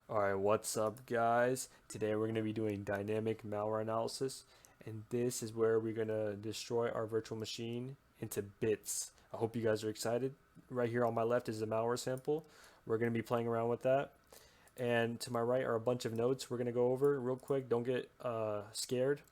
Alright, what's up guys? Today we're going to be doing dynamic malware analysis, and this is where we're going to destroy our virtual machine into bits. I hope you guys are excited. Right here on my left is a malware sample. We're going to be playing around with that. And to my right are a bunch of notes we're going to go over real quick. Don't get scared.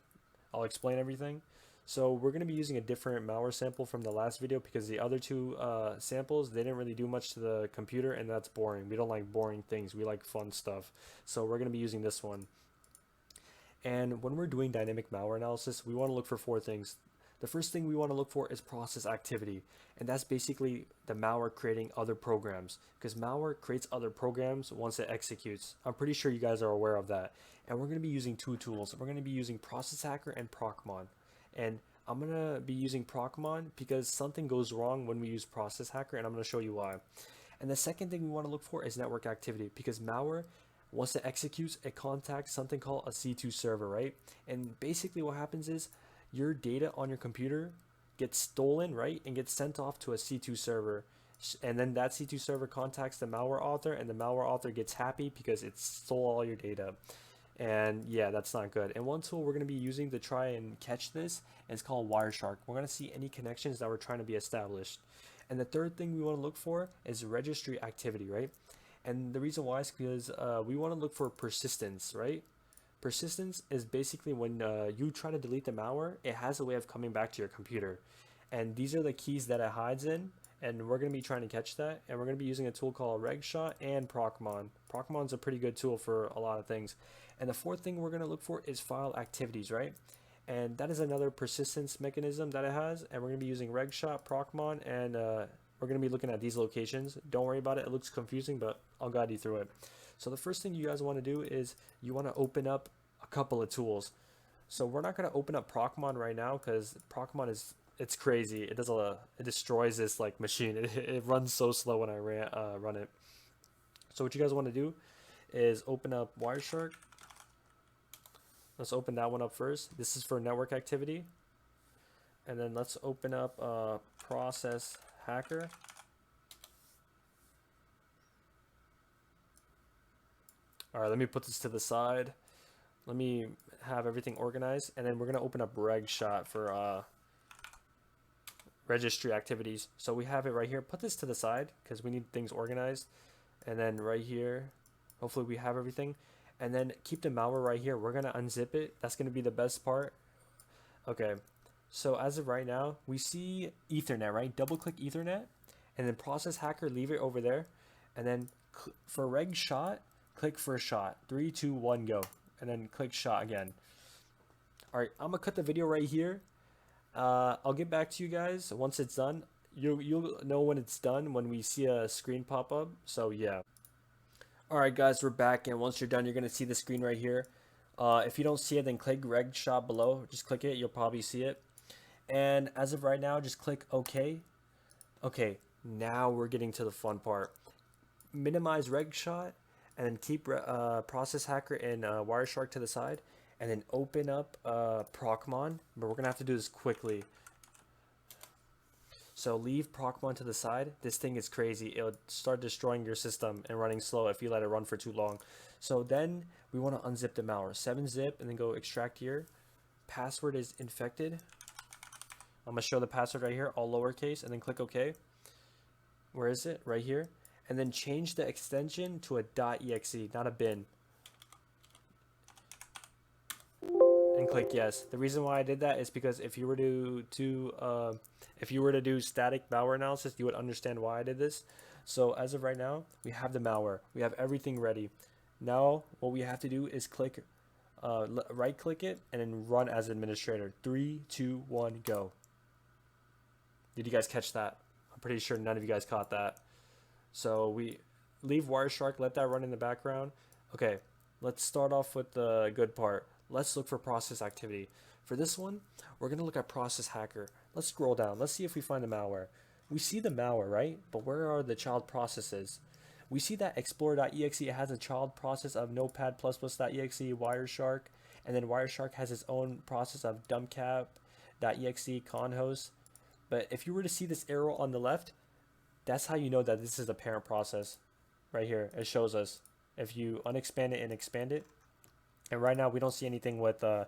I'll explain everything. So we're going to be using a different malware sample from the last video because the other two samples, they didn't really do much to the computer, and that's boring. We don't like boring things. We like fun stuff. So we're going to be using this one. And when we're doing dynamic malware analysis, we want to look for four things. The first thing we want to look for is process activity, and that's basically the malware creating other programs, because malware creates other programs once it executes. I'm pretty sure you guys are aware of that. And we're going to be using two tools. We're going to be using Process Hacker and Procmon. And I'm going to be using Procmon because something goes wrong when we use Process Hacker, and I'm going to show you why. And the second thing we want to look for is network activity, because malware, once it executes, it contacts something called a C2 server, right? And basically what happens is your data on your computer gets stolen, right? And gets sent off to a C2 server. And then that C2 server contacts the malware author, and the malware author gets happy because it stole all your data. And yeah, that's not good. And one tool we're going to be using to try and catch this is called Wireshark. We're going to see any connections that were trying to be established. And the third thing we want to look for is registry activity, right? And the reason why is because we want to look for persistence, right? Persistence is basically when you try to delete the malware, it has a way of coming back to your computer. And these are the keys that it hides in, and we're going to be trying to catch that. And we're going to be using a tool called RegShot and Procmon. Procmon's a pretty good tool for a lot of things. And the fourth thing we're going to look for is file activities, right? And that is another persistence mechanism that it has. And we're going to be using RegShot, Procmon, and we're going to be looking at these locations. Don't worry about it. It looks confusing, but I'll guide you through it. So the first thing you guys want to do is you want to open up a couple of tools. So we're not going to open up Procmon right now because Procmon is it's crazy. It destroys this like machine. It runs so slow when I run it. So what you guys want to do is open up Wireshark. Let's open that one up first. This is for network activity. And then let's open up Process Hacker. All right, let me put this to the side. Let me have everything organized, and then we're gonna open up RegShot for registry activities. So we have it right here. Put this to the side because we need things organized. And then right here, hopefully we have everything. And then keep the malware right here. We're gonna unzip it. That's gonna be the best part. Okay, so as of right now, we see Ethernet, right? Double click Ethernet, and then Process Hacker, leave it over there. And then for RegShot, click for shot. 3, 2, 1, go. And then click shot again. All right, I'm gonna cut the video right here. I'll get back to you guys once it's done. You'll know when it's done when we see a screen pop up. So yeah. All right, guys, we're back, and once you're done, you're gonna see the screen right here. If you don't see it, then click Reg Shot below. Just click it. You'll probably see it. And as of right now, just click OK. Okay, now we're getting to the fun part. Minimize Reg Shot, and then keep Process Hacker and Wireshark to the side, and then open up Procmon. But we're gonna have to do this quickly. So leave Procmon to the side. This thing is crazy. It'll start destroying your system and running slow if you let it run for too long. So then we want to unzip the malware. 7-zip and then go extract here. Password is infected. I'm gonna show the password right here, all lowercase, and then click OK. Where is it? Right here. And then change the extension to a .exe, not a bin. And click yes. The reason why I did that is because if you were to do static malware analysis, you would understand why I did this. So as of right now, we have the malware. We have everything ready. Now what we have to do is click, right click it, and then run as administrator. 3, 2, 1, go. Did you guys catch that? I'm pretty sure none of you guys caught that. So we leave Wireshark, let that run in the background. Okay, let's start off with the good part. Let's look for process activity. For this one, we're going to look at Process Hacker. Let's scroll down. Let's see if we find the malware. We see the malware, right? But where are the child processes? We see that Explorer.exe has a child process of Notepad++.exe, Wireshark, and then Wireshark has its own process of dumbcap.exe, conhost. But if you were to see this arrow on the left, that's how you know that this is the parent process. Right here, it shows us. if you unexpand it and expand it. And right now we don't see anything with the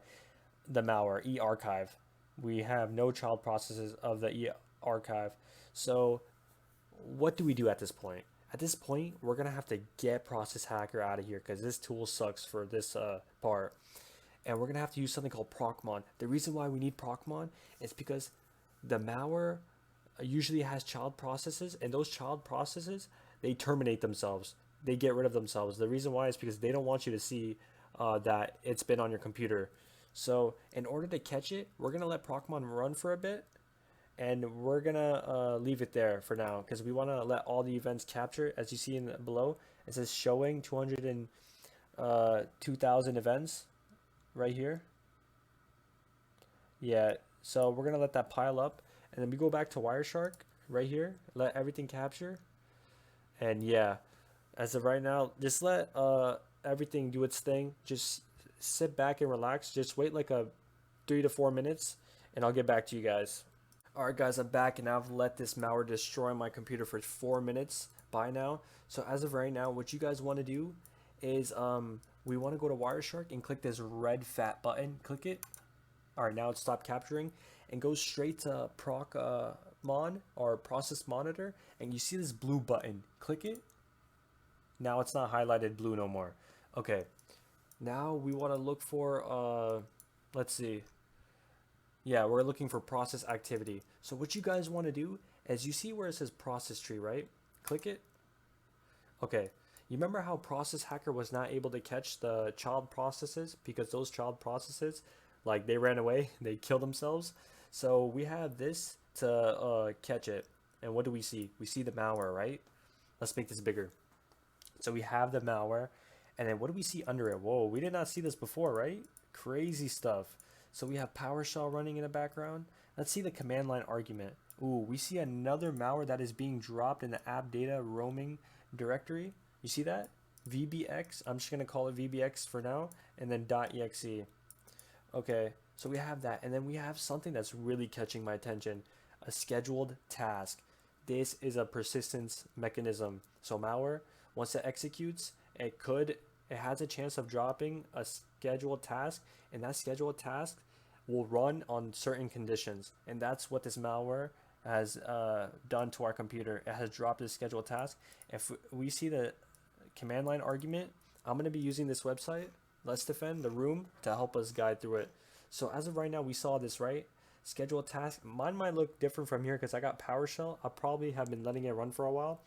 malware e-archive. We have no child processes of the e-archive. So what do we do at this point? At this point, we're gonna have to get Process Hacker out of here because this tool sucks for this part, and we're gonna have to use something called Procmon. The reason why we need Procmon is because the malware usually has child processes, and those child processes they terminate themselves. They get rid of themselves. The reason why is because they don't want you to see that it's been on your computer. So in order to catch it, we're gonna let Procmon run for a bit, and we're gonna leave it there for now because we want to let all the events capture. As you see in below, it says showing 2,000 events right here. Yeah, so we're gonna let that pile up, and then we go back to Wireshark right here, let everything capture, and yeah, as of right now, just let everything do its thing. Just sit back and relax. Just wait like a 3 to 4 minutes, and I'll get back to you guys. Alright guys, I'm back and I've let this malware destroy my computer for 4 minutes by now. So as of right now, what you guys want to do is we want to go to Wireshark and click this red fat button. Click it. Alright, now it's stopped capturing and go straight to Procmon or Process Monitor, and you see this blue button. Click it. Now it's not highlighted blue no more. Okay. Now we want to look for let's see. Yeah, we're looking for process activity. So what you guys want to do is you see where it says process tree, right? Click it. Okay. You remember how Process Hacker was not able to catch the child processes because those child processes, like they ran away, they killed themselves. So we have this to catch it. And what do we see? We see the malware, right? Let's make this bigger. So we have the malware. And then what do we see under it? Whoa, we did not see this before, right? Crazy stuff. So we have PowerShell running in the background. Let's see the command line argument. Ooh, we see another malware that is being dropped in the app data roaming directory. You see that? VBX. I'm just going to call it VBX for now. And then .exe. Okay, so we have that. And then we have something that's really catching my attention. A scheduled task. This is a persistence mechanism. So malware, once it executes, it has a chance of dropping a scheduled task, and that scheduled task will run on certain conditions. And that's what this malware has done to our computer. It has dropped this scheduled task. If we see the command line argument, I'm going to be using this website, LetsDefend, the room, to help us guide through it. So as of right now, we saw this, right? Scheduled task. Mine might look different from here because I got PowerShell. I probably have been letting it run for a while.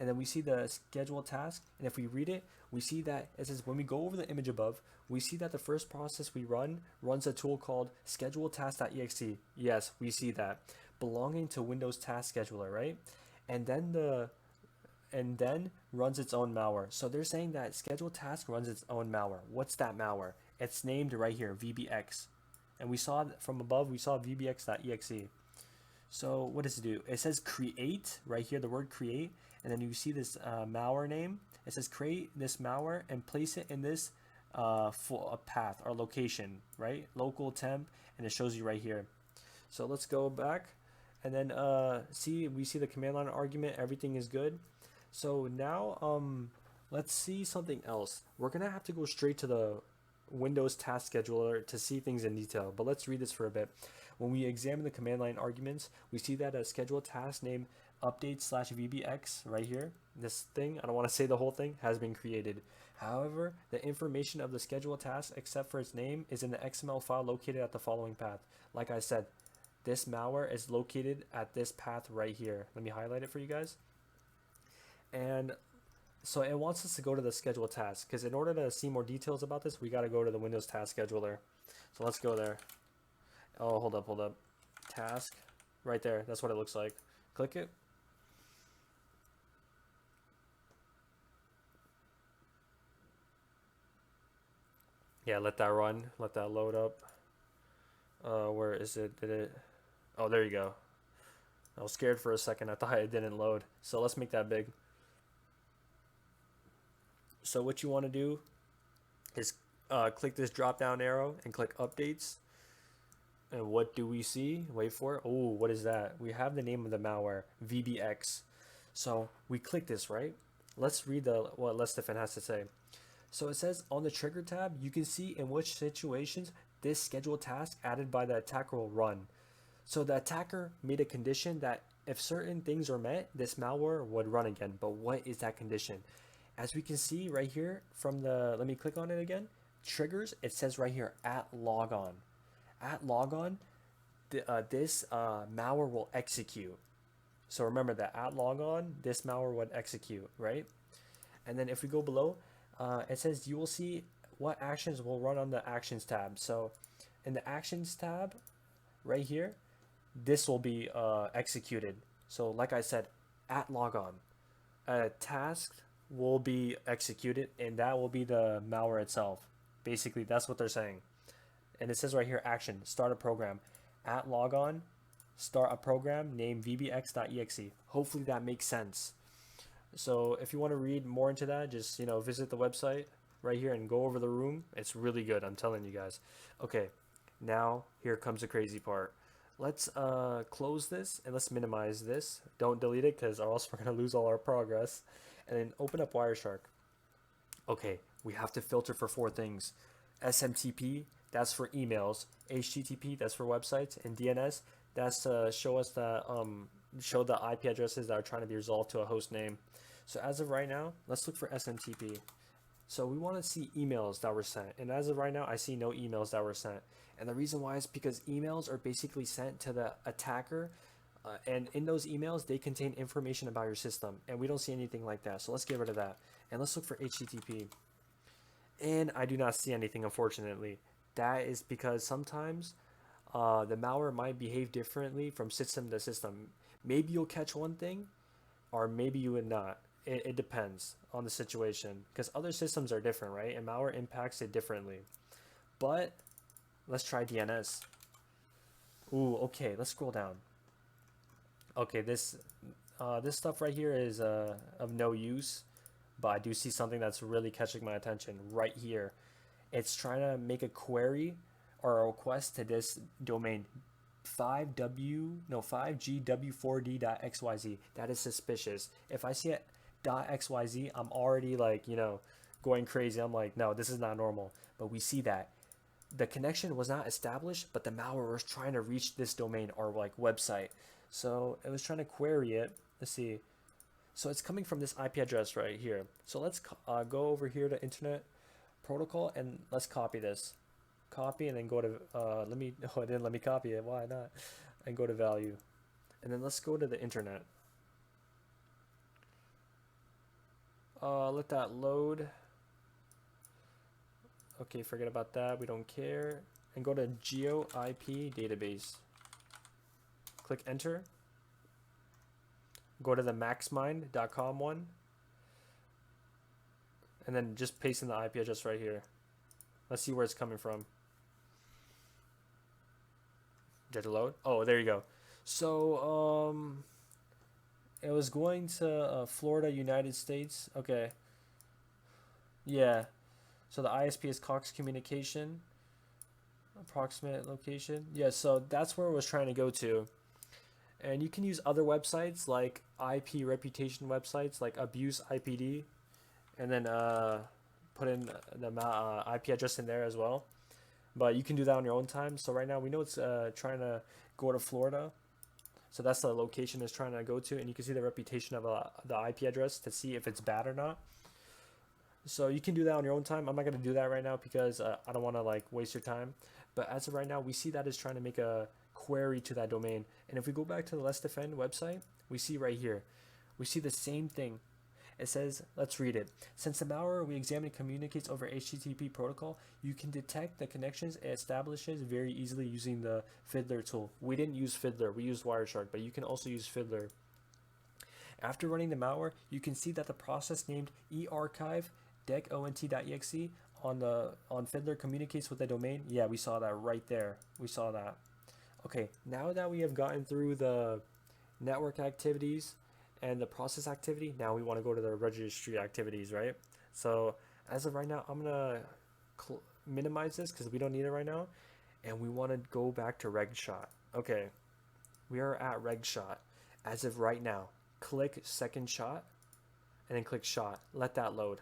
And then we see the scheduled task, and if we read it, we see that it says when we go over the image above, we see that the first process we runs a tool called scheduled-task.exe. Yes, we see that, belonging to Windows Task Scheduler, right? And then runs its own malware. So they're saying that scheduled task runs its own malware. What's that malware? It's named right here, VBX. And we saw from above, we saw VBX.exe. So what does it do? It says create right here, the word create, and then you see this malware name. It says create this malware and place it in this path or location, right? Local temp, and it shows you right here. So let's go back, and then we see the command line argument. Everything is good. So now let's see something else. We're gonna have to go straight to the Windows Task Scheduler to see things in detail, but let's read this for a bit. When we examine the command line arguments, we see that a scheduled task named update/VBX right here, this thing, I don't want to say the whole thing, has been created. However, the information of the scheduled task, except for its name, is in the XML file located at the following path. Like I said, this malware is located at this path right here. Let me highlight it for you guys. And so it wants us to go to the scheduled task, because in order to see more details about this, we got to go to the Windows Task Scheduler. So let's go there. Oh, hold up. Task. Right there. That's what it looks like. Click it. Yeah, let that run. Let that load up. Where is it? Did it? Oh, there you go. I was scared for a second. I thought it didn't load. So let's make that big. So what you want to do is click this drop down arrow and click updates. And what do we see? Wait for it. Oh, what is that? We have the name of the malware, VBX. So we click this, right? Let's read what LetsDefend has to say. So it says on the trigger tab, you can see in which situations this scheduled task added by the attacker will run. So the attacker made a condition that if certain things are met, this malware would run again. But what is that condition? As we can see right here from the, let me click on it again, triggers, it says right here at logon. At logon, this malware will execute. So remember that at logon, this malware would execute, right? And then if we go below, it says you will see what actions will run on the actions tab. So in the actions tab right here, this will be executed. So like I said, at logon, a task will be executed, and that will be the malware itself. Basically, that's what they're saying. And it says right here, action, start a program. At logon, start a program named vbx.exe. Hopefully that makes sense. So if you want to read more into that, just visit the website right here and go over the room. It's really good, I'm telling you guys. Okay, now here comes the crazy part. Let's close this and let's minimize this. Don't delete it because or else we're gonna lose all our progress. And then open up Wireshark. Okay, we have to filter for 4 things. SMTP, that's for emails. HTTP, that's for websites. And DNS, that's to show us the show the IP addresses that are trying to be resolved to a host name. So as of right now, let's look for SMTP. So we want to see emails that were sent. And as of right now, I see no emails that were sent. And the reason why is because emails are basically sent to the attacker. And in those emails, they contain information about your system. And we don't see anything like that. So let's get rid of that. And let's look for HTTP. And I do not see anything, unfortunately. That is because sometimes the malware might behave differently from system to system. Maybe you'll catch one thing, or maybe you would not. It depends on the situation, because other systems are different, right? And malware impacts it differently. But let's try DNS. Ooh, okay, let's scroll down. Okay, this stuff right here is of no use, but I do see something that's really catching my attention right here. It's trying to make a query or a request to this domain 5GW4D.xyz. That is suspicious. If I see it .xyz, I'm already like, going crazy. I'm like, no, this is not normal. But we see that the connection was not established, but the malware was trying to reach this domain or like website. So it was trying to query it. Let's see. So it's coming from this IP address right here. So let's go over here to Internet Protocol and let's copy this. Copy and then go to it didn't let me copy it. Why not? And go to value. And then let's go to the internet. Let that load. Okay, forget about that. We don't care. And go to Geo IP database. Click enter. Go to the maxmind.com one. And then just paste in the IP address right here. Let's see where it's coming from. Did it load? Oh, there you go. So, it was going to Florida, United States. Okay. Yeah. So the ISP is Cox Communication. Approximate location. Yeah, so that's where it was trying to go to. And you can use other websites like IP reputation websites like Abuse IPD. And then put in the IP address in there as well. But you can do that on your own time. So right now we know it's trying to go to Florida. So that's the location it's trying to go to. And you can see the reputation of the IP address to see if it's bad or not. So you can do that on your own time. I'm not going to do that right now because I don't want to like waste your time. But as of right now, we see that it's trying to make a query to that domain. And if we go back to the LetsDefend website, we see right here, we see the same thing. It says, let's read it. Since the malware we examined communicates over HTTP protocol, you can detect the connections it establishes very easily using the Fiddler tool. We didn't use Fiddler, we used Wireshark, but you can also use Fiddler. After running the malware, you can see that the process named earchive.decont.exe on Fiddler communicates with the domain. Yeah, we saw that right there. We saw that. Okay, now that we have gotten through the network activities and the process activity, now we want to go to the registry activities, right? So as of right now, I'm gonna minimize this because we don't need it right now, and we want to go back to regshot. Okay, we are at regshot. As of right now, click second shot and then click shot. Let that load.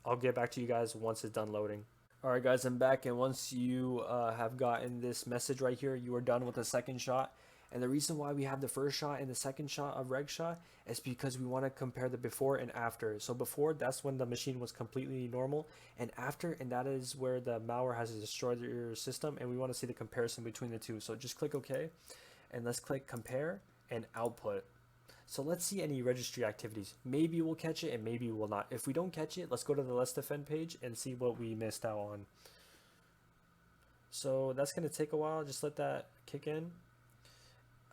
I'll get back to you guys once it's done loading. Alright guys, I'm back, and once you have gotten this message right here, you are done with the second shot. And the reason why we have the first shot and the second shot of reg shot is because we want to compare the before and after. So before, that's when the machine was completely normal, and after, and that is where the malware has destroyed your system, and we want to see the comparison between the two. So just click OK, and let's click compare and output. So let's see any registry activities. Maybe we'll catch it and maybe we'll not. If we don't catch it, let's go to the Let's Defend page and see what we missed out on. So that's going to take a while. Just let that kick in.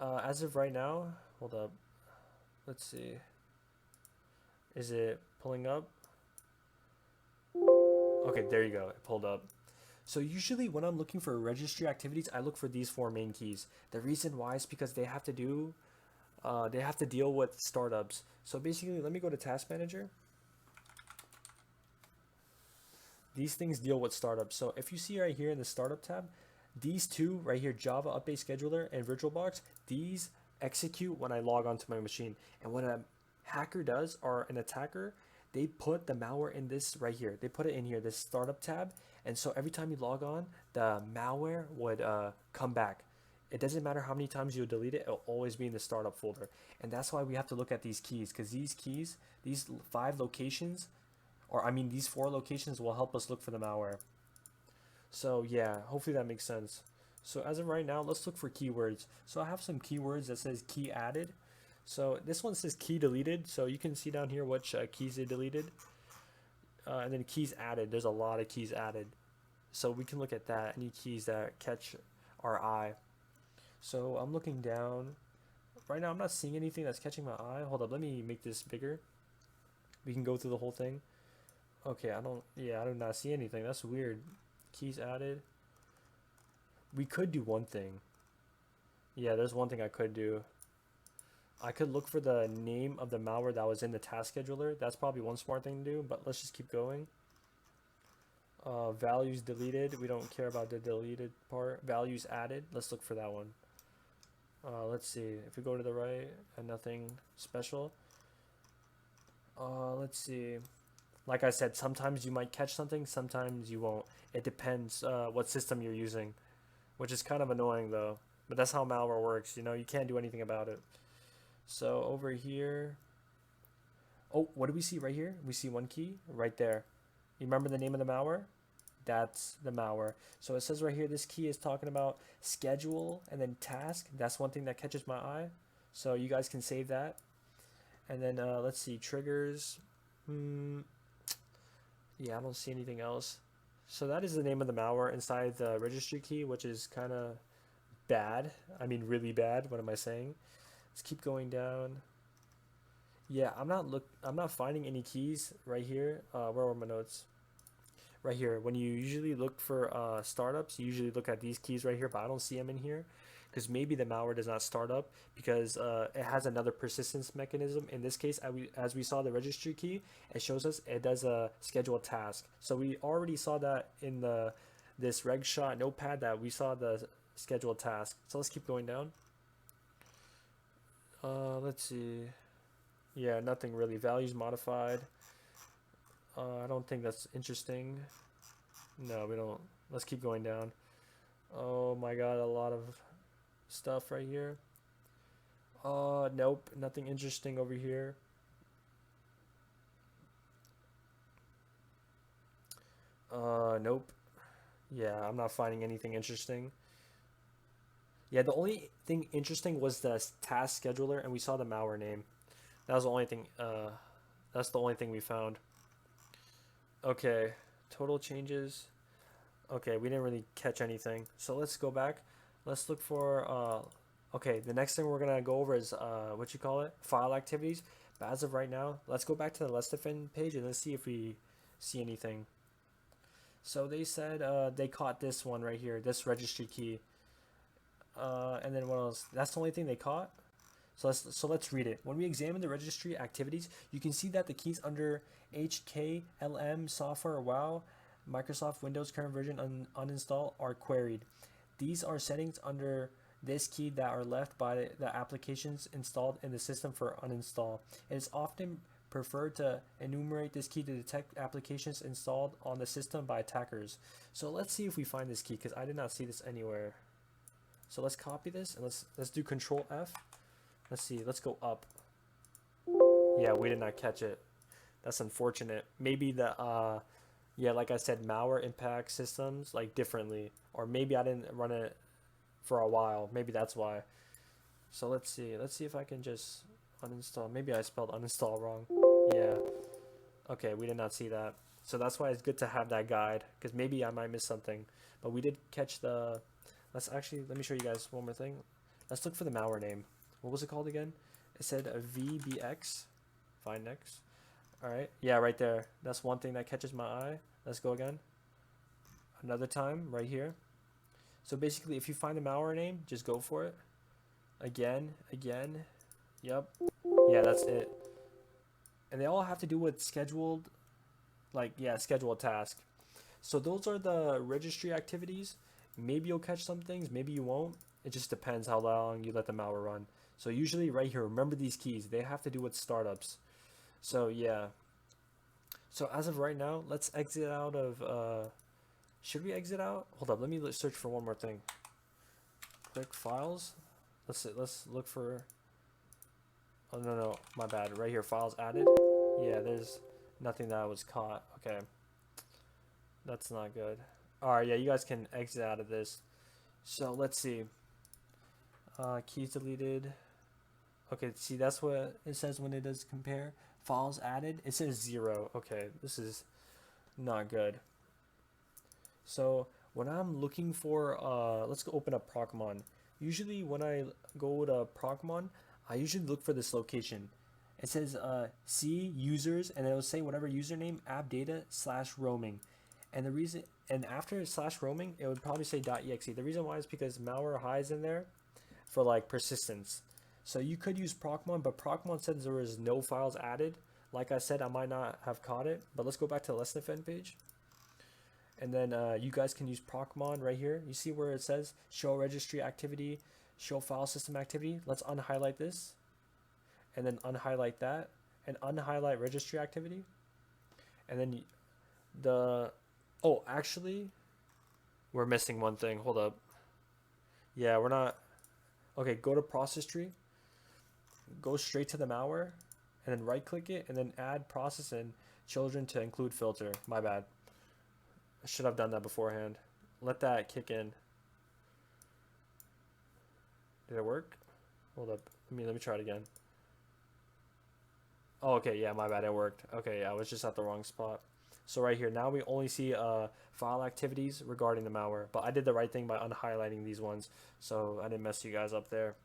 As of right now, hold up. Let's see. Is it pulling up? Okay, there you go. It pulled up. So usually when I'm looking for registry activities, I look for these four main keys. The reason why is because they have to deal with startups. So basically, let me go to Task Manager. These things deal with startups. So if you see right here in the Startup tab, these two right here, Java Update Scheduler and VirtualBox, these execute when I log onto my machine. And what a hacker does, or an attacker, they put the malware in this right here. They put it in here, this Startup tab. And so every time you log on, the malware would come back. It doesn't matter how many times you delete it, it'll always be in the startup folder. And that's why we have to look at these keys, because these keys, these 5 locations, or I mean these 4 locations, will help us look for the malware. So yeah, hopefully that makes sense. So as of right now, let's look for keywords. So I have some keywords that says key added. So this one says key deleted, so you can see down here which keys they deleted. And then keys added, there's a lot of keys added. So we can look at that, any keys that catch our eye. So I'm looking down. Right now I'm not seeing anything that's catching my eye. Hold up, let me make this bigger. We can go through the whole thing. Okay, I do not see anything. That's weird. Keys added. We could do one thing. Yeah, there's one thing I could do. I could look for the name of the malware that was in the task scheduler. That's probably one smart thing to do, but let's just keep going. Values deleted. We don't care about the deleted part. Values added. Let's look for that one. Let's see. If we go to the right and nothing special. Let's see. Like I said, sometimes you might catch something, sometimes you won't. It depends what system you're using, which is kind of annoying though. But that's how malware works. You know, you can't do anything about it. So over here. Oh, what do we see right here? We see one key right there. You remember the name of the malware? That's the malware. So it says right here, this key is talking about schedule and then task. That's one thing that catches my eye. So you guys can save that. And then let's see, triggers. Yeah, I don't see anything else. So that is the name of the malware inside the registry key, which is kind of bad. I mean, really bad. What am I saying? Let's keep going down. Yeah, I'm not finding any keys right here. Where were my notes? Right here. When you usually look for startups, you usually look at these keys right here, but I don't see them in here because maybe the malware does not start up because it has another persistence mechanism. In this case, as we saw the registry key, it shows us it does a scheduled task. So we already saw that in this reg shot notepad that we saw the scheduled task. So let's keep going down. Let's see. Yeah, nothing really. Values modified. I don't think that's interesting. No, we don't. Let's keep going down. Oh my god, a lot of stuff right here. Nope, nothing interesting over here. Nope. Yeah, I'm not finding anything interesting. Yeah, the only thing interesting was the task scheduler, and we saw the malware name. That was the only thing. That's the only thing we found. Okay, total changes. Okay, we didn't really catch anything. So let's go back. Let's look for, okay, the next thing we're gonna go over is, what you call it? File activities. But as of right now, let's go back to the Let's Defend page and let's see if we see anything. So they said, they caught this one right here, this registry key. And then what else? That's the only thing they caught? So let's read it. When we examine the registry activities, you can see that the keys under HKLM, software, WoW, Microsoft Windows current version uninstall are queried. These are settings under this key that are left by the applications installed in the system for uninstall. It is often prefer to enumerate this key to detect applications installed on the system by attackers. So let's see if we find this key, because I did not see this anywhere. So let's copy this and let's do Control F. Let's see, let's go up. Yeah, we did not catch it. That's unfortunate. Maybe the yeah, like I said, malware impacts systems like differently, or maybe I didn't run it for a while. Maybe that's why. So let's see. Let's see if I can just uninstall. Maybe I spelled uninstall wrong. Yeah. Okay, we did not see that. So that's why it's good to have that guide, because maybe I might miss something. But we did catch the. Let me show you guys one more thing. Let's look for the malware name. What was it called again? It said a VBX. Find next. All right. Yeah, right there. That's one thing that catches my eye. Let's go again. Another time, right here. So basically, if you find the malware name, just go for it. Again. Yep. Yeah, that's it. And they all have to do with scheduled, scheduled task. So those are the registry activities. Maybe you'll catch some things, maybe you won't. It just depends how long you let the malware run. So usually right here, remember these keys. They have to do with startups. So yeah. So as of right now, let's exit out of, should we exit out? Hold up, let me search for one more thing. Click files. Let's look for, oh no, my bad. Right here, files added. Yeah, there's nothing that was caught. Okay. That's not good. Alright, yeah, you guys can exit out of this. So let's see. Keys deleted. Okay, see, that's what it says when it does compare. Files added, it says 0. Okay, this is not good. So when I'm looking for, let's go open up Procmon. Usually when I go to Procmon, I usually look for this location. It says C users, and it'll say whatever username, app data / roaming. And the reason, and after / roaming, it would probably say .exe. The reason why is because malware hides in there for like persistence. So you could use Procmon, but Procmon said there was no files added. Like I said, I might not have caught it, but let's go back to the LetsDefend page. And then you guys can use Procmon right here. You see where it says show registry activity, show file system activity. Let's unhighlight this, and then unhighlight that, and unhighlight registry activity. And then oh, actually, we're missing one thing. Hold up. Yeah, we're not. Okay, go to process tree. Go straight to the malware, and then right click it, and then add process and children to include filter. My bad. I should have done that beforehand. Let that kick in. Did it work? Hold up. Let me try it again. Oh, okay, yeah, my bad, it worked. Okay, yeah, I was just at the wrong spot. So right here, now we only see file activities regarding the malware, but I did the right thing by unhighlighting these ones, so I didn't mess you guys up there.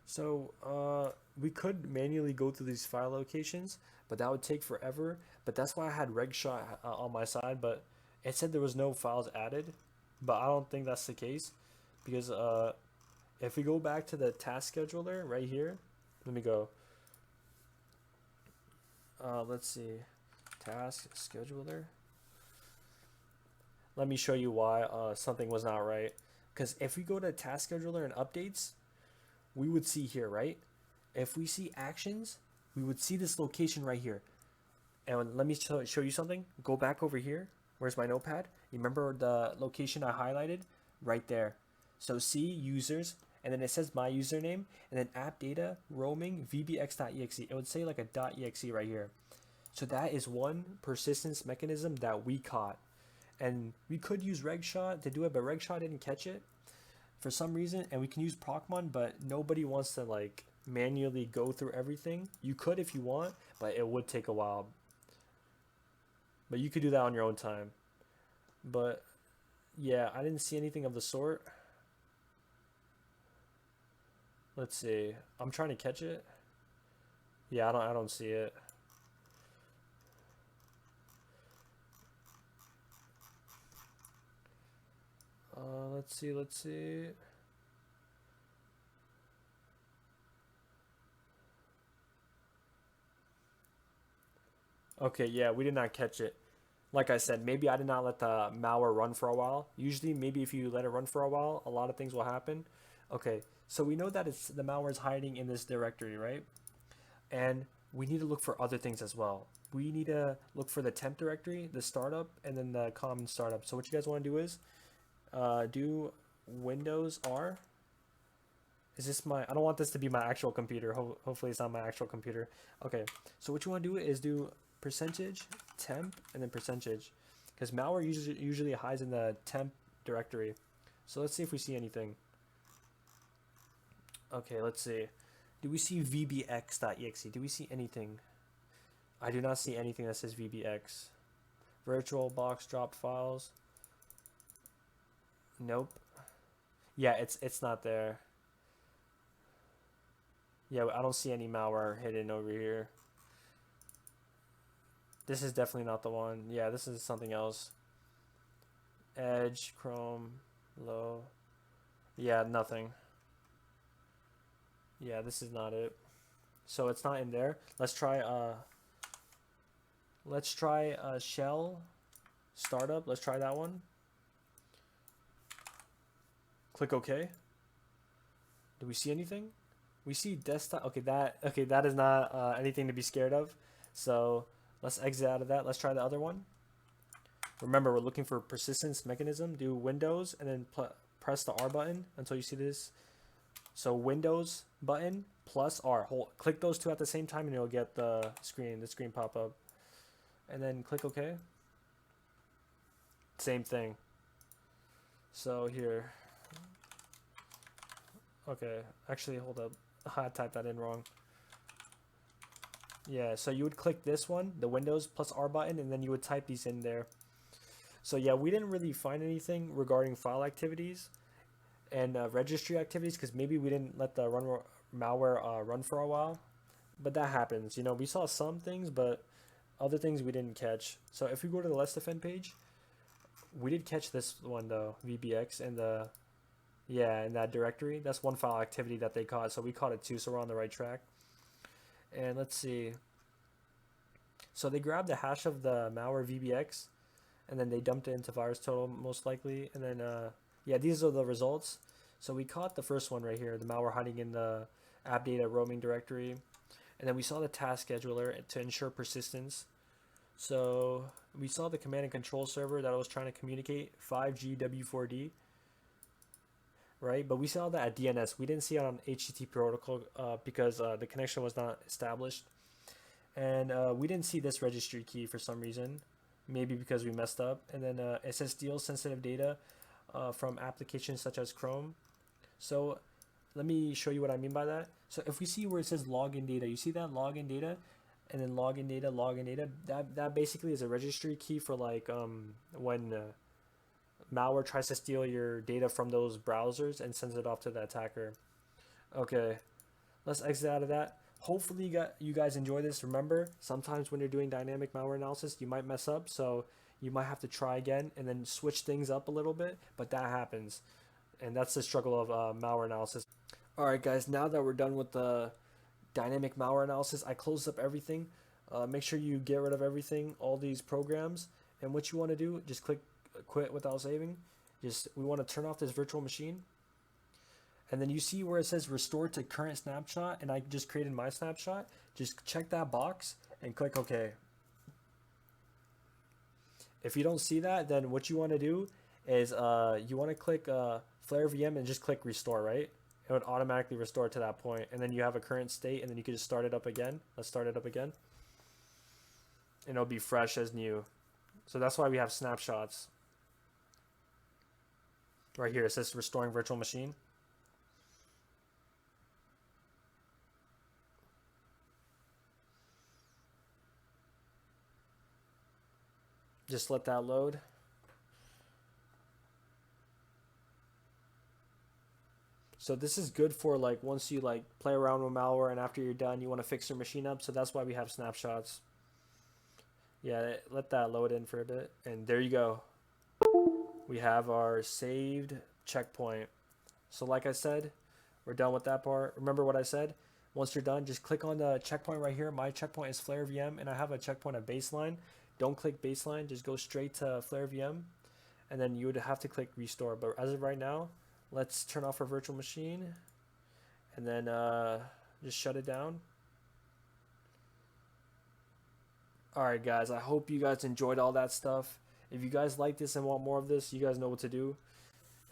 So we could manually go through these file locations, but that would take forever. But that's why I had regshot on my side, but it said there was no files added, but I don't think that's the case, because if we go back to the task scheduler right here, let me go. Let's see, task scheduler. Let me show you why something was not right. Because if we go to task scheduler and updates, we would see here, right? If we see actions, we would see this location right here. And let me show you something. Go back over here. Where's my notepad? You remember the location I highlighted? Right there. So see users, and then it says my username, and then app data roaming vbx.exe. It would say like a .exe right here. So that is one persistence mechanism that we caught. And we could use regshot to do it, but regshot didn't catch it for some reason. And we can use Procmon, but nobody wants to like manually go through everything. You could if you want, but it would take a while. But you could do that on your own time. But yeah, I didn't see anything of the sort. Let's see. I'm trying to catch it. Yeah, I don't see it. Let's see. Okay, yeah, we did not catch it. Like I said, maybe I did not let the malware run for a while. Usually, maybe if you let it run for a while, a lot of things will happen. Okay, so we know that the malware is hiding in this directory, right? And we need to look for other things as well. We need to look for the temp directory, the startup, and then the common startup. So what you guys want to do is do Windows R. Is this my, I don't want this to be my actual computer. Hopefully it's not my actual computer. Okay, so what you want to do is do percentage temp and then percentage, because malware usually hides in the temp directory. So let's see if we see anything. Okay, let's see. Do we see vbx.exe? Do we see anything? I do not see anything that says vbx. VirtualBox drop files. Nope. Yeah, it's not there. Yeah, I don't see any malware hidden over here. This is definitely not the one. Yeah, this is something else. Edge, Chrome, low. Yeah, nothing. Yeah, this is not it. So it's not in there. Let's try shell startup. Let's try that one. Click OK. Do we see anything? We see desktop. Okay, that is not anything to be scared of. So let's exit out of that. Let's try the other one. Remember, we're looking for persistence mechanism. Do Windows and then press the R button until you see this. So Windows button plus R. Click those two at the same time and you'll get the screen pop up. And then click OK. Same thing. So here. Okay, actually hold up. I typed that in wrong. Yeah, so you would click this one, the Windows plus R button, and then you would type these in there. So yeah, we didn't really find anything regarding file activities and registry activities, because maybe we didn't let the malware run for a while. But that happens. You know, we saw some things, but other things we didn't catch. So if we go to the LetsDefend page, we did catch this one though, VBX, and the in that directory. That's one file activity that they caught, so we caught it too, so we're on the right track. And let's see. So they grabbed the hash of the malware VBX, and then they dumped it into VirusTotal most likely. And then, yeah, these are the results. So we caught the first one right here, the malware hiding in the app data roaming directory. And then we saw the task scheduler to ensure persistence. So we saw the command and control server that was trying to communicate 5G W4D. Right, but we saw that at DNS. We didn't see it on HTTP protocol because the connection was not established, and we didn't see this registry key for some reason, maybe because we messed up. And then it says steal sensitive data from applications such as Chrome. So let me show you what I mean by that. So if we see where it says login data, you see that login data, and then login data. That basically is a registry key for like when malware tries to steal your data from those browsers and sends it off to the attacker. Okay, let's exit out of that. Hopefully you guys enjoy this. Remember, sometimes when you're doing dynamic malware analysis, you might mess up, so you might have to try again and then switch things up a little bit, but that happens. And that's the struggle of malware analysis. Alright guys, now that we're done with the dynamic malware analysis, I closed up everything. Make sure you get rid of everything, all these programs, and what you want to do, just click quit without saving. We want to turn off this virtual machine, and then you see where it says restore to current snapshot, and I just created my snapshot. Just check that box and click OK. If you don't see that, then what you want to do is you want to click Flare VM and just click restore, right? It would automatically restore to that point, and then you have a current state, and then you can just start it up again. Let's start it up again, and it'll be fresh as new. So that's why we have snapshots. Right here, it says restoring virtual machine. Just let that load. So this is good for like once you like play around with malware and after you're done, you want to fix your machine up. So that's why we have snapshots. Yeah, let that load in for a bit. And there you go. We have our saved checkpoint. So like I said, we're done with that part. Remember what I said? Once you're done, just click on the checkpoint right here. My checkpoint is Flare VM, and I have a checkpoint at baseline. Don't click baseline, just go straight to Flare VM, and then you would have to click restore. But as of right now, let's turn off our virtual machine, and then just shut it down. Alright guys, I hope you guys enjoyed all that stuff. If you guys like this and want more of this, you guys know what to do.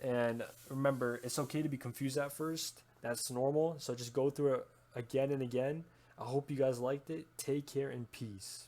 And remember, it's okay to be confused at first. That's normal. So just go through it again and again. I hope you guys liked it. Take care and peace.